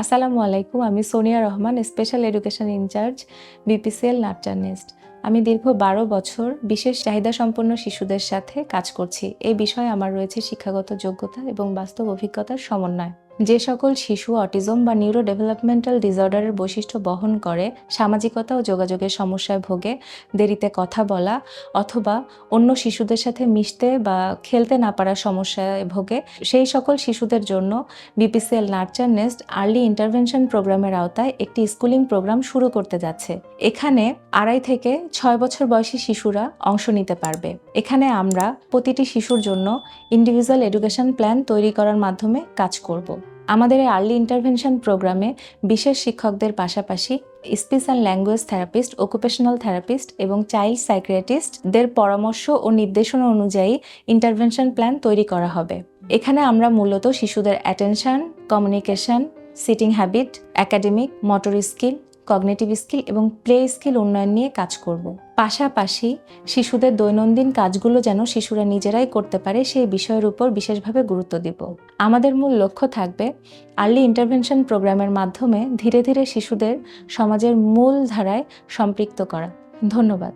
আসসালামু আলাইকুম। আমি Sonia Rahman, special education incharge, BPCL nurture nest. আমি দীর্ঘ ১২ বছর বিশেষ চাহিদা সম্পন্ন শিশুদের সাথে কাজ করছি। এই বিষয়ে আমার রয়েছে শিক্ষাগত যোগ্যতা এবং বাস্তব অভিজ্ঞতার সমন্বয়। যে সকল শিশু অটিজম বা নিউরো ডেভেলপমেন্টাল ডিসঅর্ডারের বৈশিষ্ট্য বহন করে, সামাজিকতা ও যোগাযোগের সমস্যায় ভোগে, দেরিতে কথা বলা অথবা অন্য শিশুদের সাথে মিশতে বা খেলতে না পারার সমস্যায় ভোগে, সেই সকল শিশুদের জন্য BPCL nurture nest early intervention প্রোগ্রামের আওতায় একটি স্কুলিং প্রোগ্রাম শুরু করতে যাচ্ছে। এখানে 2.5 থেকে 6 বছর বয়সী শিশুরা অংশ নিতে পারবে। এখানে আমরা প্রতিটি শিশুর জন্য ইন্ডিভিজুয়াল এডুকেশন প্ল্যান তৈরি করার মাধ্যমে কাজ করব। আমাদের এই আর্লি ইন্টারভেনশন প্রোগ্রামে বিশেষ শিক্ষকদের পাশাপাশি speech and language therapist, occupational therapist এবং চাইল্ড সাইকিয়াট্রিস্টদের পরামর্শ ও নির্দেশনা অনুযায়ী ইন্টারভেনশন প্ল্যান তৈরি করা হবে। এখানে আমরা মূলত শিশুদের attention, communication, sitting habit, academic, motor skill, cognitive skill এবং প্লে স্কিল উন্নয়ন নিয়ে কাজ করব। পাশাপাশি শিশুদের দৈনন্দিন কাজগুলো যেন শিশুরা নিজেরাই করতে পারে সেই বিষয়ের উপর বিশেষভাবে গুরুত্ব দিব। আমাদের মূল লক্ষ্য থাকবে আর্লি ইন্টারভেনশন প্রোগ্রামের মাধ্যমে ধীরে ধীরে শিশুদের সমাজের মূল ধারায় সম্পৃক্ত করা। ধন্যবাদ।